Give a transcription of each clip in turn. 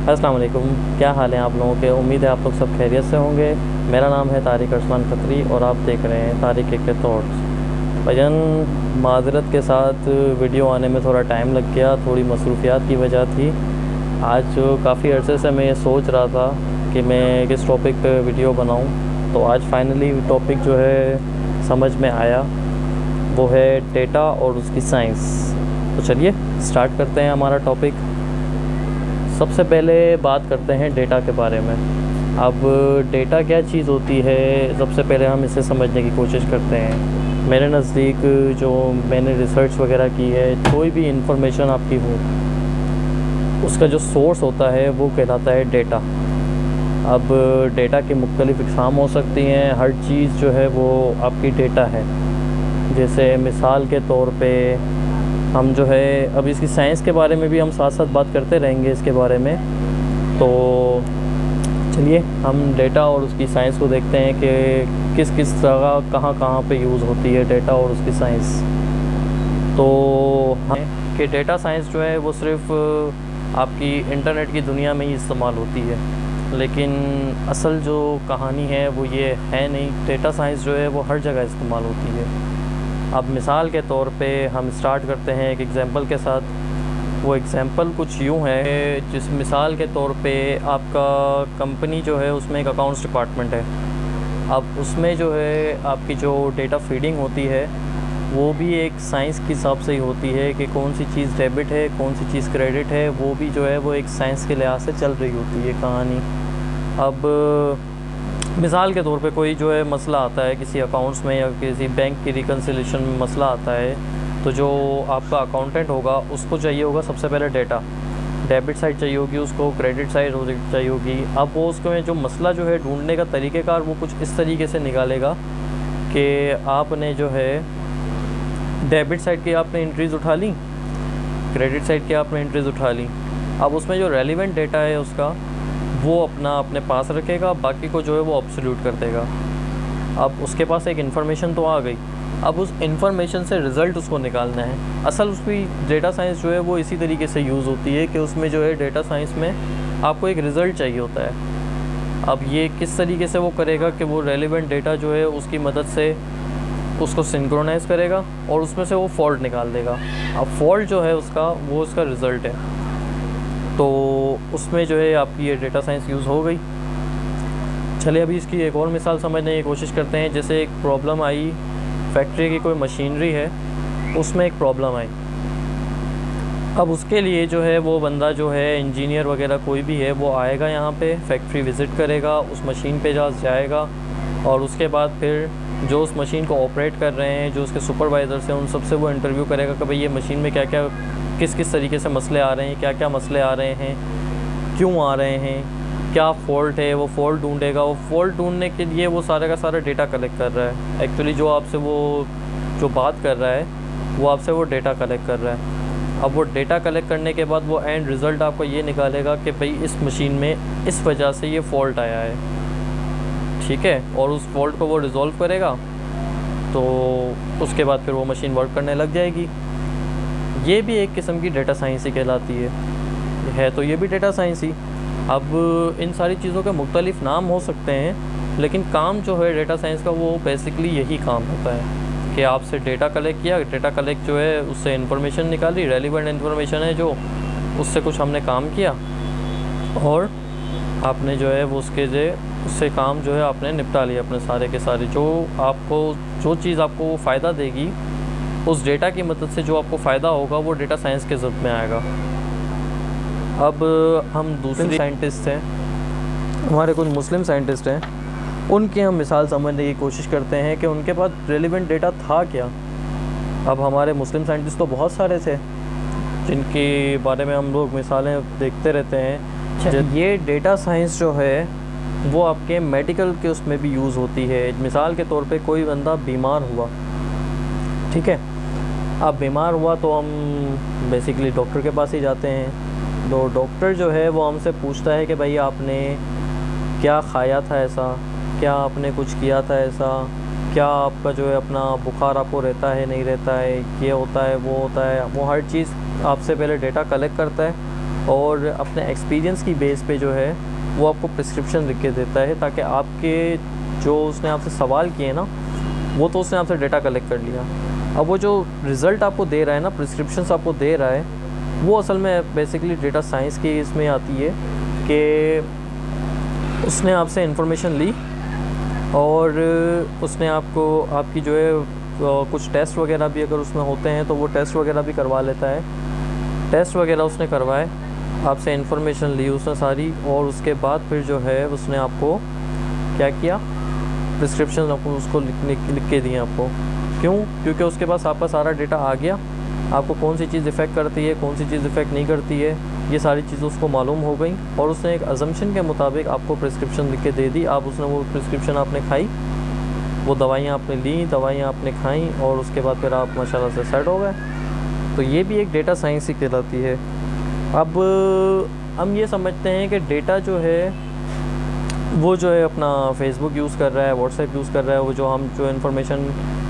अस्सलाम वालेकुम। क्या हाल है आप लोगों के? उम्मीद है आप लोग सब खैरियत से होंगे। मेरा नाम है तारिक अरसलान खत्री और आप देख रहे हैं तारिक के थॉट्स। भजन माजरत के साथ वीडियो आने में थोड़ा टाइम लग गया, थोड़ी मसरूफियात की वजह थी। आज काफ़ी अरसे से मैं ये सोच रहा था कि मैं किस टॉपिक पे वीडियो बनाऊं, तो आज फाइनली टॉपिक जो है समझ में आया, वो है डेटा और उसकी साइंस। तो चलिए स्टार्ट करते हैं हमारा टॉपिक। सबसे पहले बात करते हैं डेटा के बारे में। अब डेटा क्या चीज़ होती है, सबसे पहले हम इसे समझने की कोशिश करते हैं। मेरे नज़दीक जो मैंने रिसर्च वगैरह की है, कोई भी इंफॉर्मेशन आपकी हो, उसका जो सोर्स होता है वो कहलाता है डेटा। अब डेटा की मुख्तलिफ़ इक़साम हो सकती हैं, हर चीज़ जो है वो आपकी डेटा है। जैसे मिसाल के तौर पे हम जो है, अब इसकी साइंस के बारे में भी हम साथ साथ बात करते रहेंगे इसके बारे में। तो चलिए हम डेटा और उसकी साइंस को देखते हैं कि किस किस तरह कहाँ कहाँ पे यूज़ होती है डेटा और उसकी साइंस। तो हम कि डेटा साइंस जो है वो सिर्फ आपकी इंटरनेट की दुनिया में ही इस्तेमाल होती है, लेकिन असल जो कहानी है वो ये है नहीं। डेटा साइंस जो है वो हर जगह इस्तेमाल होती है। अब मिसाल के तौर पे हम स्टार्ट करते हैं एक एग्ज़ाम्पल के साथ। वो एग्ज़ाम्पल कुछ यूँ है, जिस मिसाल के तौर पे आपका कंपनी जो है उसमें एक अकाउंट्स डिपार्टमेंट है। अब उसमें जो है आपकी जो डेटा फीडिंग होती है वो भी एक साइंस के हिसाब से ही होती है कि कौन सी चीज़ डेबिट है, कौन सी चीज़ क्रेडिट है, वो भी जो है वो एक साइंस के लिहाज से चल रही होती है कहानी। अब मिसाल के तौर पे कोई जो है मसला आता है किसी अकाउंट्स में या किसी बैंक की रिकन्सिलेशन में मसला आता है, तो जो आपका अकाउंटेंट होगा उसको चाहिए होगा सबसे पहले डेटा। डेबिट साइड चाहिए होगी उसको, क्रेडिट साइड चाहिए होगी। अब वो उसको जो मसला जो है ढूंढने का तरीक़ेकार वो कुछ इस तरीके से निकालेगा कि आपने जो है डेबिट साइड की आपने एंट्रीज़ उठा ली, क्रेडिट साइड की आपने एंट्रीज़ उठा ली। अब उसमें जो रेलिवेंट डेटा है उसका वो अपने पास रखेगा, बाकी को जो है वो ऑब्सोल्यूट कर देगा। अब उसके पास एक इन्फॉर्मेशन तो आ गई, अब उस इन्फॉर्मेशन से रिज़ल्ट उसको निकालना है। असल उसकी डेटा साइंस जो है वो इसी तरीके से यूज़ होती है कि उसमें जो है डेटा साइंस में आपको एक रिज़ल्ट चाहिए होता है। अब ये किस तरीके से वो करेगा कि वो रेलिवेंट डेटा जो है उसकी मदद से उसको सिंक्रोनाइज़ करेगा और उसमें से वो फॉल्ट निकाल देगा। अब फॉल्ट जो है उसका वो उसका रिज़ल्ट है। तो उसमें जो है आपकी ये डेटा साइंस यूज़ हो गई। चलिए अभी इसकी एक और मिसाल समझने की कोशिश करते हैं। जैसे एक प्रॉब्लम आई, फैक्ट्री की कोई मशीनरी है, उसमें एक प्रॉब्लम आई। अब उसके लिए जो है वो बंदा जो है इंजीनियर वगैरह कोई भी है वो आएगा यहाँ पे, फैक्ट्री विज़िट करेगा, उस मशीन पे जाएगा और उसके बाद फिर जो उस मशीन को ऑपरेट कर रहे हैं, जो उसके सुपरवाइज़र्स हैं, उन सबसे वो इंटरव्यू करेगा कि भाई ये मशीन में क्या क्या किस किस तरीके से मसले आ रहे हैं, क्या क्या मसले आ रहे हैं, क्यों आ रहे हैं, क्या फ़ॉल्ट है, वो फ़ॉल्ट ढूंढेगा। वो फ़ॉल्ट ढूंढने के लिए वो सारा का सारा डेटा कलेक्ट कर रहा है। एक्चुअली जो आपसे वो जो बात कर रहा है वो आपसे वो डेटा कलेक्ट कर रहा है। अब वो डेटा कलेक्ट करने के बाद वो एंड रिज़ल्ट आपको ये निकालेगा कि भाई इस मशीन में इस वजह से ये फ़ॉल्ट आया है, ठीक है, और उस फॉल्ट को वो रिज़ॉल्व करेगा, तो उसके बाद फिर वो मशीन वर्क करने लग जाएगी। ये भी एक किस्म की डेटा साइंस ही कहलाती है तो ये भी डेटा साइंस ही। अब इन सारी चीज़ों के मुख्तलिफ़ नाम हो सकते हैं, लेकिन काम जो है डेटा साइंस का वो बेसिकली यही काम होता है कि आपसे डेटा कलेक्ट किया, डेटा कलेक्ट जो है उससे इन्फॉर्मेशन निकाली, रेलिवेंट इन्फॉर्मेशन है जो, उससे कुछ हमने काम किया और आपने जो है वो उससे काम जो है आपने निपटा लिया अपने सारे के सारे। जो चीज़ आपको फ़ायदा देगी, उस डेटा की मदद से जो आपको फ़ायदा होगा वो डेटा साइंस के ज़रूरत में आएगा। अब हम दूसरे साइंटिस्ट हैं, हमारे कुछ मुस्लिम साइंटिस्ट हैं, उनकी हम मिसाल समझने की कोशिश करते हैं कि उनके पास रेलिवेंट डेटा था क्या। अब हमारे मुस्लिम साइंटिस्ट तो बहुत सारे थे जिनके बारे में हम लोग मिसालें देखते रहते हैं। ये डेटा साइंस जो है वो आपके मेडिकल के उसमें भी यूज़ होती है। मिसाल के तौर पे कोई बंदा बीमार हुआ, ठीक है, अब बीमार हुआ तो हम बेसिकली डॉक्टर के पास ही जाते हैं। तो डॉक्टर जो है वो हमसे पूछता है कि भाई आपने क्या खाया था ऐसा, क्या आपने कुछ किया था ऐसा, क्या आपका जो है अपना बुखार आपको रहता है नहीं रहता है, ये होता है वो होता है। वो हर चीज़ आपसे पहले डेटा कलेक्ट करता है और अपने एक्सपीरियंस की बेस पे जो है वो आपको प्रिस्क्रिप्शन लिख के देता है, ताकि आपके जो उसने आपसे सवाल किए ना, वो तो उसने आपसे डेटा कलेक्ट कर लिया। अब वो जो रिज़ल्ट आपको दे रहा है ना, प्रिस्क्रिप्शंस आपको दे रहा है, वो असल में बेसिकली डेटा साइंस की इसमें आती है कि उसने आपसे इन्फॉर्मेशन ली और उसने आपको आपकी जो है कुछ टेस्ट वगैरह भी अगर उसमें होते हैं तो वो टेस्ट वगैरह भी करवा लेता है। टेस्ट वगैरह उसने करवाए, आपसे इन्फॉर्मेशन ली उसने सारी, और उसके बाद फिर जो है उसने आपको क्या किया, प्रिस्क्रिप्शन आपको उसको लिख के दिए आपको। क्यों? क्योंकि उसके पास आपका सारा डेटा आ गया, आपको कौन सी चीज़ इफ़ेक्ट करती है, कौन सी चीज़ इफ़ेक्ट नहीं करती है, ये सारी चीज़ें उसको मालूम हो गई, और उसने एक अजम्पशन के मुताबिक आपको प्रिस्क्रिप्शन लिख के दे दी। आप उसने वो प्रिस्क्रिप्शन आपने खाई, वो दवाइयाँ आपने ली, दवाइयाँ आपने खाई, और उसके बाद फिर आप माशाल्लाह से सेट हो गए। तो ये भी एक डेटा साइंस ही कहलाती है। अब हम ये समझते हैं कि डेटा जो है वो जो है अपना फेसबुक यूज़ कर रहा है, व्हाट्सएप यूज़ कर रहा है, वो जो हम जो इन्फॉर्मेशन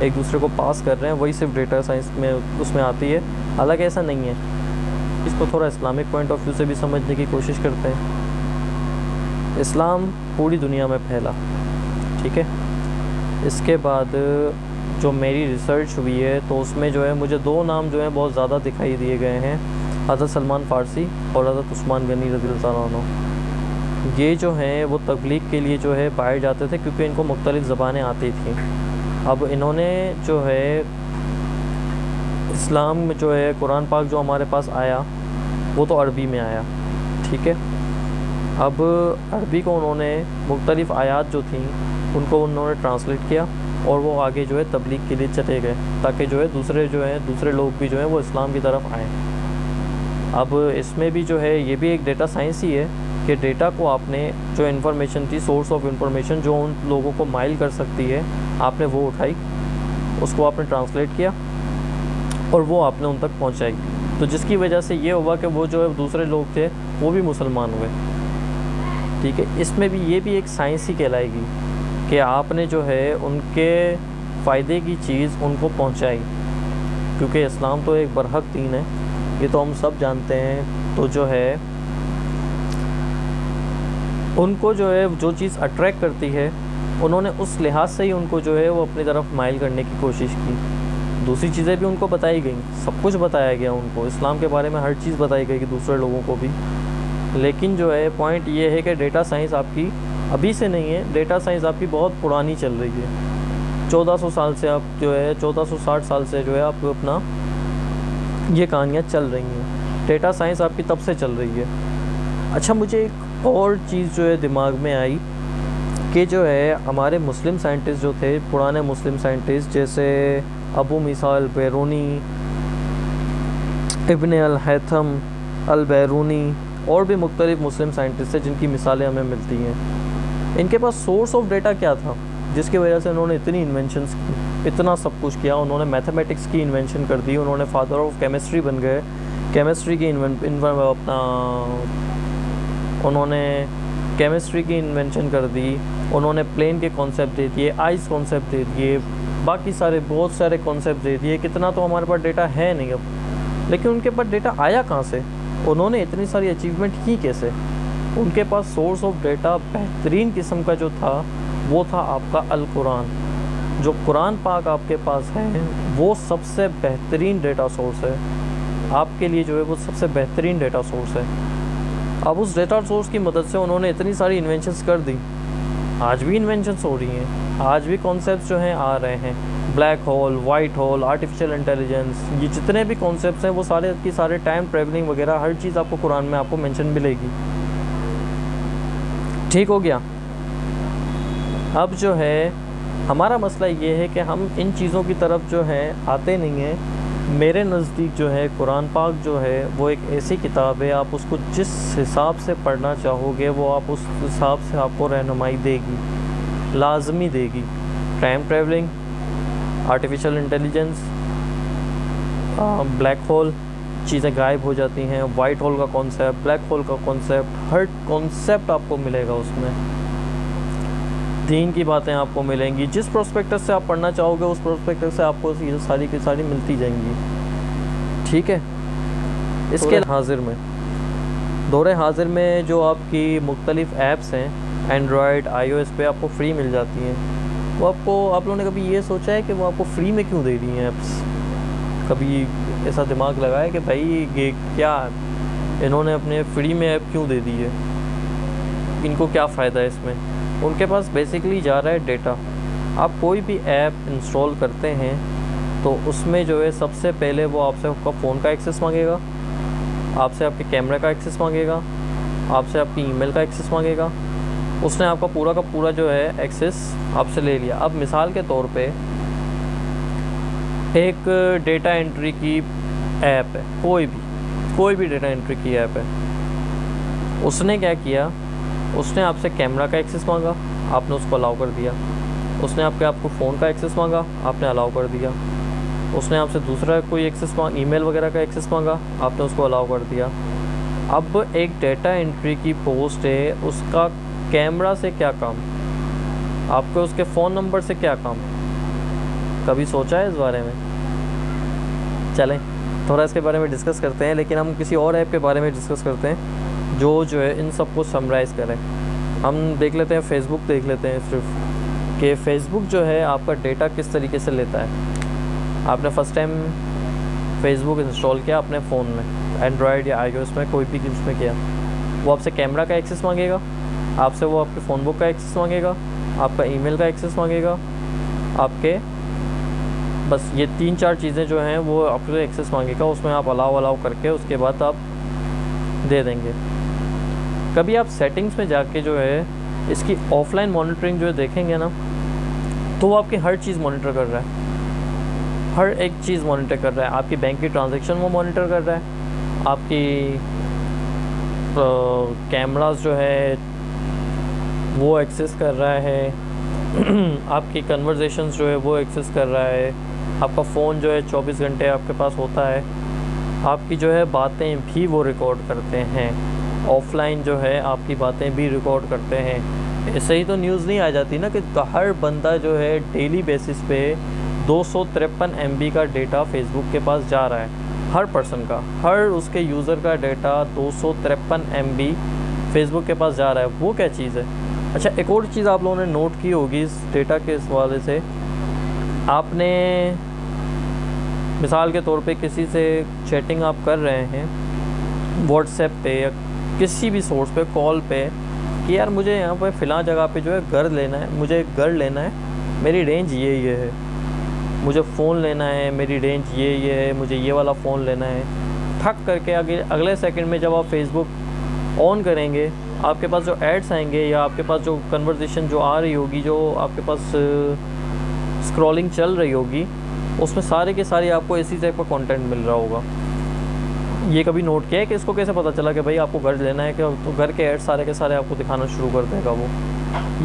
एक दूसरे को पास कर रहे हैं वही सिर्फ डेटा साइंस में उसमें आती है। हालांकि ऐसा नहीं है, इसको थोड़ा इस्लामिक पॉइंट ऑफ व्यू से भी समझने की कोशिश करते हैं। इस्लाम पूरी दुनिया में फैला, ठीक है। इसके बाद जो मेरी रिसर्च हुई है तो उसमें जो है मुझे दो नाम जो है बहुत ज़्यादा दिखाई दिए गए हैं, हज़रत सलमान फ़ारसी और हज़रत उस्मान गनी रज़ियल्लाहु अन्हु। ये जो हैं वो तबलीग के लिए जो है बाहर जाते थे, क्योंकि इनको मुख्तलिफ़ ज़बानें आती थी। अब इन्होंने जो है इस्लाम में जो है कुरान पाक जो हमारे पास आया वो तो अरबी में आया, ठीक है। अब अरबी को उन्होंने मुख्तलिफ़ आयात जो थी उनको उन्होंने ट्रांसलेट किया, और वो आगे जो है तबलीग के लिए चले गए, ताकि जो है दूसरे लोग भी जो है वो इस्लाम की तरफ आएँ। अब इसमें भी जो है ये भी एक डेटा साइंस ही है कि डेटा को आपने जो इन्फॉर्मेशन थी, सोर्स ऑफ इन्फॉर्मेशन जो उन लोगों को माइल कर सकती है, आपने वो उठाई, उसको आपने ट्रांसलेट किया और वो आपने उन तक पहुंचाई। तो जिसकी वजह से ये हुआ कि वो जो है दूसरे लोग थे वो भी मुसलमान हुए, ठीक है। इसमें भी ये भी एक साइंस ही कहलाएगी कि आपने जो है उनके फ़ायदे की चीज़ उनको पहुंचाई, क्योंकि इस्लाम तो एक बरहक दीन है, ये तो हम सब जानते हैं। तो जो है उनको जो है जो चीज़ अट्रैक्ट करती है, उन्होंने उस लिहाज से ही उनको जो है वो अपनी तरफ माइल करने की कोशिश की। दूसरी चीज़ें भी उनको बताई गई, सब कुछ बताया गया उनको, इस्लाम के बारे में हर चीज़ बताई गई कि दूसरे लोगों को भी। लेकिन जो है पॉइंट ये है कि डेटा साइंस आपकी अभी से नहीं है, डेटा साइंस आपकी बहुत पुरानी चल रही है। 1400 साल से आप जो है 1460 साल से जो है आप अपना ये कहानियाँ चल रही हैं, डेटा साइंस आपकी तब से चल रही है। अच्छा, मुझे एक और चीज़ जो है दिमाग में आई कि जो है हमारे मुस्लिम साइंटिस्ट जो थे, पुराने मुस्लिम साइंटिस्ट जैसे अबू मूसा अल बैरूनी, इब्न अल हैथम अल बैरूनी, और भी मुख्तलिफ़ मुस्लिम साइंटिस्ट हैं जिनकी मिसालें हमें मिलती हैं। इनके पास सोर्स ऑफ डेटा क्या था जिसकी वजह से उन्होंने इतनी इन्वेंशंस की, इतना सब कुछ किया। उन्होंने मैथमेटिक्स की इन्वेंशन कर दी, उन्होंने फादर ऑफ केमिस्ट्री बन गए, केमिस्ट्री की उन्होंने केमिस्ट्री की इन्वेंशन कर दी, उन्होंने प्लेन के कॉन्सेप्ट दे दिए, आइस कॉन्सेप्ट दे दिए, बाकी सारे बहुत सारे कॉन्सेप्ट दे दिए। कितना तो हमारे पास डेटा है नहीं अब, लेकिन उनके पास डेटा आया कहाँ से, उन्होंने इतनी सारी अचीवमेंट की कैसे? उनके पास सोर्स ऑफ डेटा बेहतरीन किस्म का जो था वो था आपका अल कुरान। जो कुरान पाक आपके पास है वो सबसे बेहतरीन डेटा सोर्स है आपके लिए, जो है वो सबसे बेहतरीन डेटा सोर्स है। अब उस डेटा सोर्स की मदद से उन्होंने इतनी सारी इन्वेंशंस कर दी, आज भी इन्वेंशंस हो रही हैं, आज भी कॉन्सेप्ट्स जो हैं आ रहे हैं, black hole, white hole, artificial intelligence, ये जितने भी कॉन्सेप्ट्स हैं वो सारे की सारे टाइम ट्रैवलिंग वगैरह हर चीज़ आपको कुरान में आपको मेंशन मिलेगी। ठीक हो गया। अब जो है हमारा मसला ये है कि हम इन चीज़ों की तरफ जो है आते नहीं हैं। मेरे नज़दीक जो है कुरान पाक जो है वो एक ऐसी किताब है, आप उसको जिस हिसाब से पढ़ना चाहोगे वो आप उस हिसाब से आपको रहनुमाई देगी, लाजमी देगी। Time travelling, artificial intelligence, black hole, चीज़ें गायब हो जाती हैं, वाइट होल का कॉन्सेप्ट, ब्लैक होल का कॉन्सेप्ट, हर कॉन्सेप्ट आपको मिलेगा उसमें। दीन की बातें आपको मिलेंगी, जिस प्रोस्पेक्टस से आप पढ़ना चाहोगे उस प्रोस्पेक्टस से आपको ये सारी की सारी मिलती जाएंगी। ठीक है। इसके हाजिर में दौरे हाजिर में जो आपकी मुख्तलिफ़ ऐप्स हैं एंड्रॉयड iOS पे आपको फ्री मिल जाती हैं, वो आप लोगों ने कभी ये सोचा है कि वो आपको फ्री में क्यों दे रही हैं ऐप्स? कभी ऐसा दिमाग लगाया कि भाई ये क्या इन्होंने अपने फ्री में ऐप क्यों दे दी है, इनको क्या फ़ायदा है इसमें? उनके पास बेसिकली जा रहा है डेटा। आप कोई भी ऐप इंस्टॉल करते हैं तो उसमें जो है सबसे पहले वो आपसे आपका फ़ोन का एक्सेस मांगेगा, आपसे आपके कैमरे का एक्सेस मांगेगा, आपसे आपकी ईमेल का एक्सेस मांगेगा। उसने आपका पूरा का पूरा जो है एक्सेस आपसे ले लिया। अब मिसाल के तौर पे एक डेटा एंट्री की ऐप है, कोई भी डेटा एंट्री की ऐप है, उसने क्या किया, उसने आपसे कैमरा का एक्सेस मांगा, आपने उसको अलाउ कर दिया। उसने आपको फ़ोन का एक्सेस मांगा, आपने अलाउ कर दिया। उसने आपसे दूसरा कोई एक्सेस ईमेल वगैरह का एक्सेस मांगा, आपने उसको अलाउ कर दिया। अब एक डेटा एंट्री की पोस्ट है, उसका कैमरा से क्या काम, आपके उसके फ़ोन नंबर से क्या काम? कभी सोचा है इस बारे में? चलें थोड़ा इसके बारे में डिस्कस करते हैं, लेकिन हम किसी और ऐप के बारे में डिस्कस करते हैं जो है इन सब को समराइज़ करें। हम देख लेते हैं फेसबुक, देख लेते हैं सिर्फ कि फ़ेसबुक जो है आपका डेटा किस तरीके से लेता है। आपने फ़र्स्ट टाइम फेसबुक इंस्टॉल किया अपने फ़ोन में, एंड्रॉयड या iOS में, कोई भी उसमें किया, वो आपसे कैमरा का एक्सेस मांगेगा, आपसे वो आपके फ़ोन बुक का एक्सेस मांगेगा, आपका ईमेल का एक्सेस मांगेगा, आपके बस ये 3-4 चीज़ें जो हैं वो आपको एक्सेस मांगेगा। उसमें आप अलाउ करके उसके बाद आप दे देंगे। कभी आप सेटिंग्स में जाके जो है इसकी ऑफलाइन मॉनिटरिंग जो है देखेंगे ना, तो वो आपकी हर चीज़ मॉनिटर कर रहा है, हर एक चीज़ मॉनिटर कर रहा है। आपकी बैंक की ट्रांजैक्शन वो मॉनिटर कर रहा है, आपकी कैमरास जो है वो एक्सेस कर रहा है, आपकी कन्वर्सेशंस जो है वो एक्सेस कर रहा है, आपका फ़ोन जो है 24 घंटे आपके पास होता है, आपकी जो है बातें भी वो रिकॉर्ड करते हैं, ऑफलाइन जो है आपकी बातें भी रिकॉर्ड करते हैं। इससे ही तो न्यूज़ नहीं आ जाती ना कि हर बंदा जो है डेली बेसिस पे 253 MB का डेटा फेसबुक के पास जा रहा है, हर पर्सन का, हर उसके यूज़र का डेटा 253 MB फेसबुक के पास जा रहा है। वो क्या चीज़ है? अच्छा, एक और चीज़ आप लोगों ने नोट की होगी इस डेटा के इस वाले से, आपने मिसाल के तौर पे किसी से चैटिंग आप कर रहे हैं व्हाट्सएप पे या किसी भी सोर्स पे, कॉल पे, कि यार मुझे यहाँ पे फ़िलहाल जगह पे जो है घर लेना है, मुझे घर लेना है, मेरी रेंज ये है, मुझे फ़ोन लेना है, मेरी रेंज ये है, मुझे ये वाला फ़ोन लेना है। ठक करके अगले सेकंड में जब आप फेसबुक ऑन करेंगे, आपके पास जो एड्स आएंगे या आपके पास जो कन्वर्सेशन जो आ रही होगी, जो आपके पास स्क्रॉलिंग चल रही होगी, उसमें सारे के सारे आपको इसी टाइप का कंटेंट मिल रहा होगा। ये कभी नोट किया है कि इसको कैसे पता चला कि भाई आपको घर लेना है, कि तो घर के ऐड सारे के सारे आपको दिखाना शुरू कर देगा वो?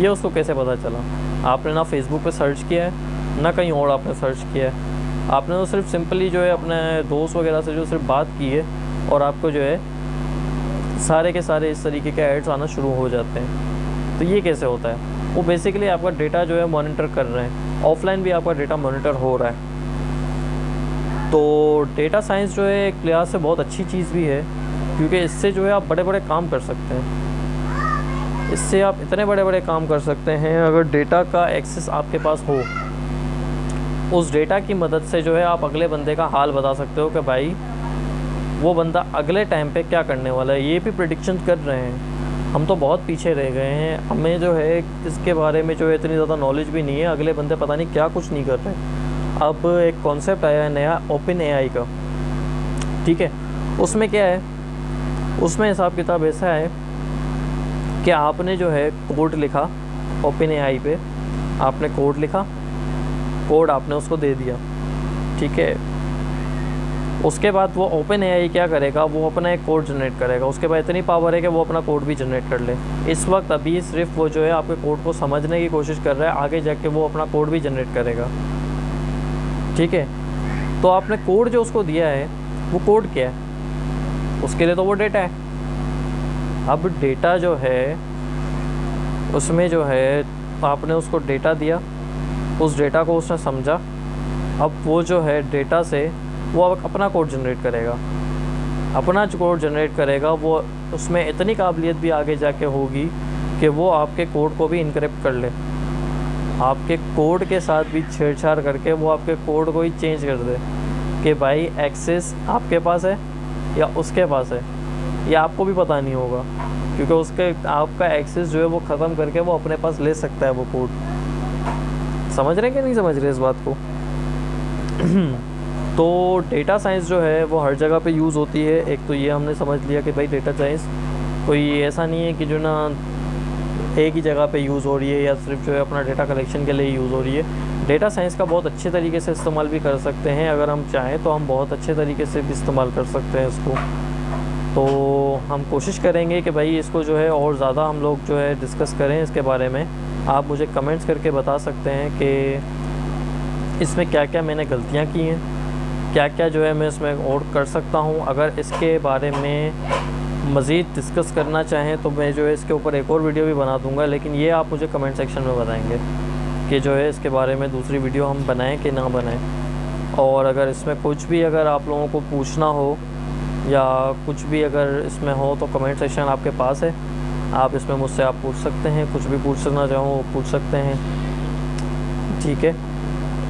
ये उसको कैसे पता चला? आपने ना फेसबुक पे सर्च किया है, ना कहीं और आपने सर्च किया है, आपने तो सिर्फ सिंपली जो है अपने दोस्त वगैरह से जो सिर्फ बात की है और आपको जो है सारे के सारे इस तरीके के ऐड्स आना शुरू हो जाते हैं। तो ये कैसे होता है? वो बेसिकली आपका डेटा जो है मॉनिटर कर रहे हैं, ऑफलाइन भी आपका डेटा मॉनिटर हो रहा है। तो डेटा साइंस जो है एक लिहाज से बहुत अच्छी चीज़ भी है, क्योंकि इससे जो है आप बड़े बड़े काम कर सकते हैं। इससे आप इतने बड़े बड़े काम कर सकते हैं, अगर डेटा का एक्सेस आपके पास हो, उस डेटा की मदद से जो है आप अगले बंदे का हाल बता सकते हो कि भाई वो बंदा अगले टाइम पे क्या करने वाला है। ये भी प्रेडिक्शन कर रहे हैं। हम तो बहुत पीछे रह गए हैं, हमें जो है इसके बारे में जो है इतनी ज़्यादा नॉलेज भी नहीं है, अगले बंदे पता नहीं क्या कुछ नहीं कर रहे हैं। अब एक कॉन्सेप्ट आया है नया ओपन AI का, ठीक है, उसमें क्या है, उसमें हिसाब किताब ऐसा है कि आपने जो है कोड लिखा ओपन AI पे, आपने कोड लिखा, कोड आपने उसको दे दिया, ठीक है। उसके बाद वो ओपन AI क्या करेगा, वो अपना एक कोड जनरेट करेगा। उसके बाद इतनी पावर है कि वो अपना कोड भी जनरेट कर ले। इस वक्त अभी सिर्फ वो जो है आपके कोड को समझने की कोशिश कर रहा है, आगे जाके वो अपना कोड भी जनरेट करेगा, ठीक है। तो आपने कोड जो उसको दिया है, वो कोड क्या है? उसके लिए तो वो डेटा है। अब डेटा जो है उसमें जो है आपने उसको डेटा दिया, उस डेटा को उसने समझा, अब वो जो है डेटा से वो अपना कोड जनरेट करेगा। अपना जो कोड जनरेट करेगा वो उसमें इतनी काबिलियत भी आगे जाके होगी कि वो आपके कोड को भी इनक्रिप्ट कर ले, आपके कोड के साथ भी छेड़छाड़ करके वो आपके कोड को ही चेंज कर दे कि भाई एक्सेस आपके पास है या उसके पास है, या आपको भी पता नहीं होगा, क्योंकि उसके आपका एक्सेस जो है वो ख़त्म करके वो अपने पास ले सकता है वो कोड। समझ रहे हैं कि नहीं समझ रहे इस बात को? तो डेटा साइंस जो है वो हर जगह पे यूज़ होती है। एक तो ये हमने समझ लिया कि भाई डेटा साइंस कोई ऐसा नहीं है कि जो ना एक ही जगह पे यूज़ हो रही है या सिर्फ जो है अपना डेटा कलेक्शन के लिए यूज़ हो रही है। डेटा साइंस का बहुत अच्छे तरीके से इस्तेमाल भी कर सकते हैं, अगर हम चाहें तो हम बहुत अच्छे तरीके से भी इस्तेमाल कर सकते हैं इसको। तो हम कोशिश करेंगे कि भाई इसको जो है और ज़्यादा हम लोग जो है डिस्कस करें इसके बारे में। आप मुझे कमेंट्स करके बता सकते हैं कि इसमें क्या क्या मैंने गलतियाँ की हैं, क्या क्या जो है मैं इसमें और कर सकता हूँ। अगर इसके बारे में मज़ीद डिस्कस करना चाहें तो मैं जो है इसके ऊपर एक और वीडियो भी बना दूँगा, लेकिन ये आप मुझे कमेंट सेक्शन में बताएंगे कि जो है इसके बारे में दूसरी वीडियो हम बनाएं कि ना बनाएं। और अगर इसमें कुछ भी अगर आप लोगों को पूछना हो या कुछ भी अगर इसमें हो तो कमेंट सेक्शन आपके पास है, आप इसमें मुझसे आप पूछ सकते हैं, कुछ भी पूछना चाहो वो पूछ सकते हैं। ठीक है,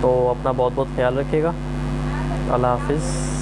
तो अपना बहुत बहुत ख्याल रखिएगा। अल्लाह हाफिज़।